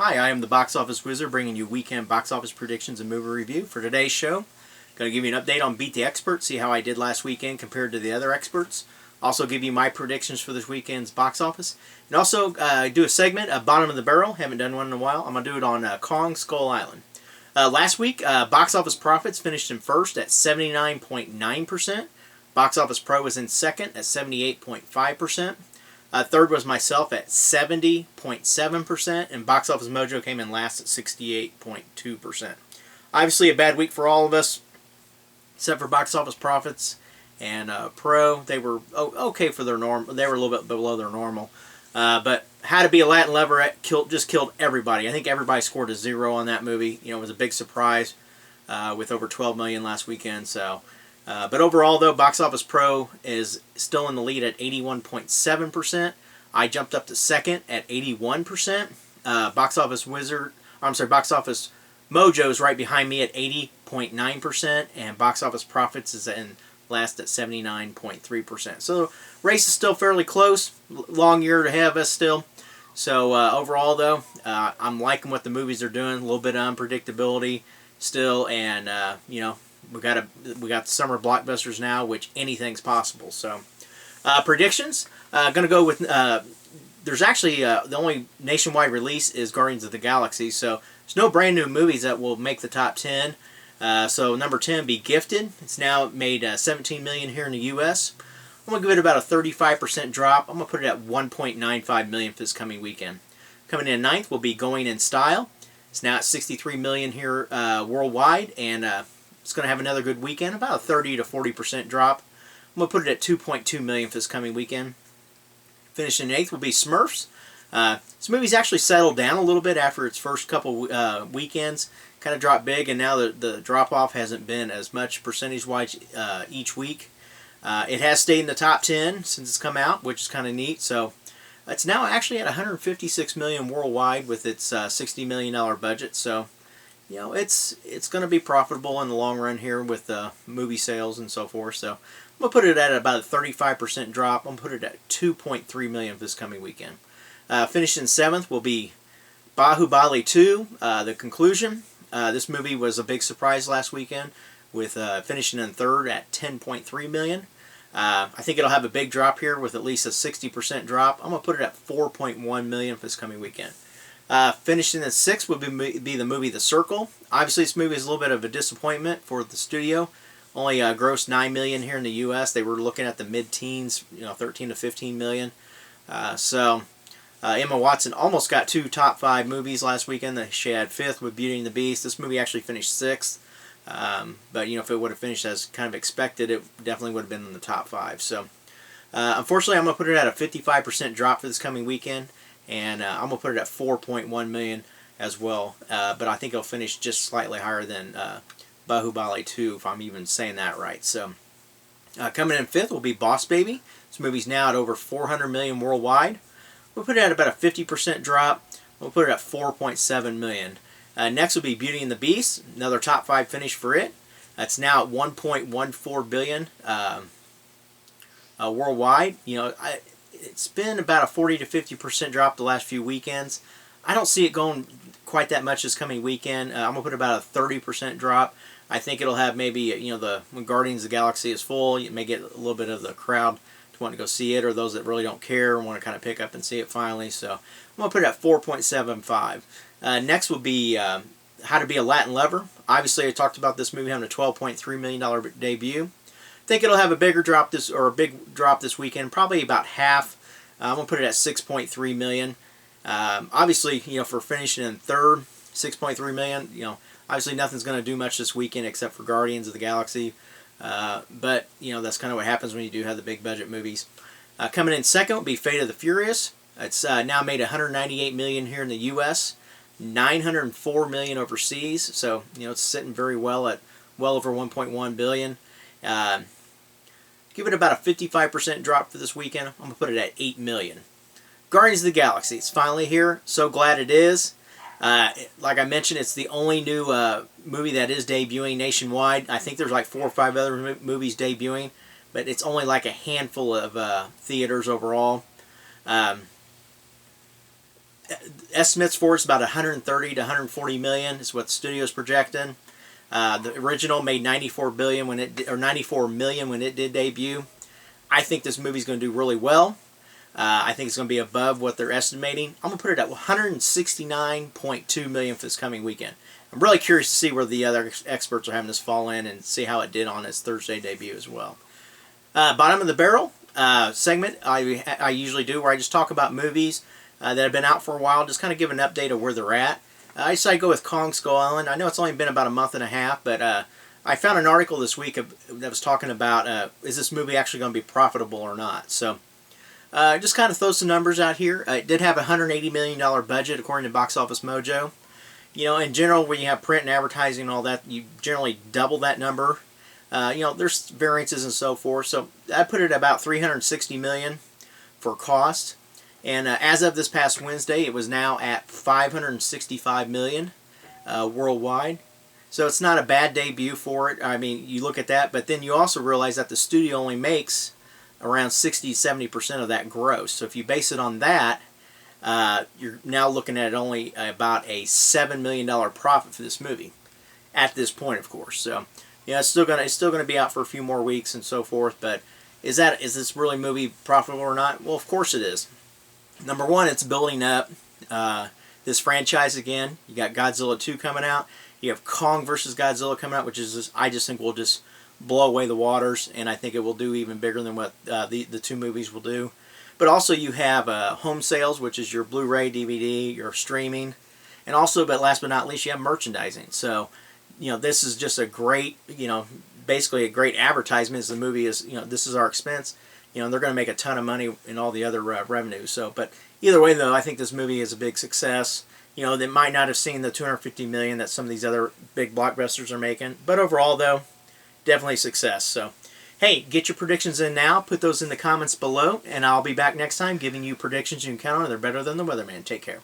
Hi, I am the Box Office Wizard bringing you weekend box office predictions and movie review. For today's show, going to give you an update on Beat the Expert, see how I did last weekend compared to the other experts. Also give you my predictions for this weekend's box office. And also do a segment, Bottom of the Barrel. Haven't done one in a while. I'm going to do it on Kong Skull Island. Last week, box office profits finished in first at 79.9%. Box Office Pro was in second at 78.5%. Third was myself at 70.7%, and Box Office Mojo came in last at 68.2%. Obviously a bad week for all of us, except for Box Office Profits and Pro. They were okay for their norm. They were a little bit below their normal. But How to Be a Latin Lover just killed everybody. I think everybody scored a 0 on that movie. You know, it was a big surprise with over 12 million last weekend. So. But overall, though, Box Office Pro is still in the lead at 81.7%. I jumped up to second at 81%. Box Office Mojo is right behind me at 80.9%, and Box Office Profits is in last at 79.3%. So the race is still fairly close. Long year to have us still. So overall, though, I'm liking what the movies are doing. A little bit of unpredictability still, and you know. We got the summer blockbusters now, which anything's possible. So, predictions. Going to go with. There's actually the only nationwide release is Guardians of the Galaxy. So there's no brand new movies that will make the top 10. So number 10 be Gifted. It's now made 17 million here in the U.S. I'm gonna give it about a 35% drop. I'm gonna put it at 1.95 million for this coming weekend. Coming in ninth will be Going in Style. It's now at 63 million here worldwide, and it's going to have another good weekend, about a 30 to 40% drop. I'm going to put it at 2.2 million for this coming weekend. Finishing in 8th will be Smurfs. This movie's actually settled down a little bit after its first couple weekends. Kind of dropped big, and now the drop-off hasn't been as much percentage-wise each week. It has stayed in the top 10 since it's come out, which is kind of neat. So it's now actually at 156 million worldwide with its $60 million budget. So you know, it's going to be profitable in the long run here with movie sales and so forth. So I'm going to put it at about a 35% drop. I'm going to put it at 2.3 million for this coming weekend. Finishing 7th will be Bahubali 2, The Conclusion. This movie was a big surprise last weekend with finishing in third at 10.3 million. I think it'll have a big drop here with at least a 60% drop. I'm going to put it at 4.1 million for this coming weekend. Finishing at 6th would be the movie The Circle. Obviously, this movie is a little bit of a disappointment for the studio. Only grossed 9 million here in the U.S. They were looking at the mid-teens, 13 to 15 million. So Emma Watson almost got 2 top 5 movies last weekend. She had 5th with Beauty and the Beast. This movie actually finished 6th. But if it would have finished as kind of expected, it definitely would have been in the top 5. So unfortunately, I'm going to put it at a 55% drop for this coming weekend. And I'm going to put it at 4.1 million as well. But I think it'll finish just slightly higher than Bahubali 2, if I'm even saying that right. So coming in 5th will be Boss Baby. This movie's now at over 400 million worldwide. We'll put it at about a 50% drop. We'll put it at 4.7 million. Next will be Beauty and the Beast. Another top 5 finish for it. That's now at 1.14 billion worldwide. It's been about a 40 to 50% drop the last few weekends. I don't see it going quite that much this coming weekend. I'm going to put about a 30% drop. I think it'll have maybe, when Guardians of the Galaxy is full, you may get a little bit of the crowd to want to go see it, or those that really don't care and want to kind of pick up and see it finally. So I'm going to put it at 4.75. Next will be How to Be a Latin Lover. Obviously, I talked about this movie having a $12.3 million debut. I think it'll have a big drop this weekend, probably about half. I'm gonna put it at 6.3 million. Obviously, for finishing in third, 6.3 million. Obviously nothing's gonna do much this weekend except for Guardians of the Galaxy. But that's kind of what happens when you do have the big budget movies. Coming in second will be Fate of the Furious. It's now made 198 million here in the U.S., 904 million overseas. So it's sitting very well at well over 1.1 billion. Give it about a 55% drop for this weekend. I'm going to put it at 8 million. Guardians of the Galaxy. It's finally here. So glad it is. Like I mentioned, it's the only new movie that is debuting nationwide. I think there's like 4 or 5 other movies debuting, but it's only like a handful of theaters overall. estimates for it's about 130 to 140 million is what the studio's projecting. The original made 94 billion when it or 94 million when it did debut. I think this movie's going to do really well. I think it's going to be above what they're estimating. I'm going to put it at 169.2 million for this coming weekend. I'm really curious to see where the other experts are having this fall in and see how it did on its Thursday debut as well. Bottom of the barrel segment I usually do, where I just talk about movies that have been out for a while, just kind of give an update of where they're at. I decided to go with Kong Skull Island. I know it's only been about a month and a half, but I found an article this week that was talking about is this movie actually going to be profitable or not. So just kind of throw some numbers out here. It did have a $180 million budget according to Box Office Mojo. You know, in general, when you have print and advertising and all that, you generally double that number. You know, there's variances and so forth. So I put it at about $360 million for cost. And as of this past Wednesday, it was now at $565 million worldwide. So it's not a bad debut for it. I mean, you look at that, but then you also realize that the studio only makes around 60-70% of that gross. So if you base it on that, you're now looking at only about a $7 million profit for this movie at this point, of course. So yeah, it's still gonna be out for a few more weeks and so forth. But is this really movie profitable or not? Well, of course it is. Number one, it's building up this franchise again. You got Godzilla 2 coming out. You have Kong versus Godzilla coming out, which is I just think will just blow away the waters, and I think it will do even bigger than what the two movies will do. But also you have home sales, which is your Blu-ray, DVD, your streaming, and also, but last but not least, you have merchandising. So, you know, this is just a great, you know, basically a great advertisement. As the movie is, you know, this is our expense. You know, they're going to make a ton of money in all the other revenues. So, but either way, though, I think this movie is a big success. You know, they might not have seen the $250 million that some of these other big blockbusters are making, but overall, though, definitely success. So, hey, get your predictions in now. Put those in the comments below, and I'll be back next time giving you predictions you can count on. They're better than the weatherman. Take care.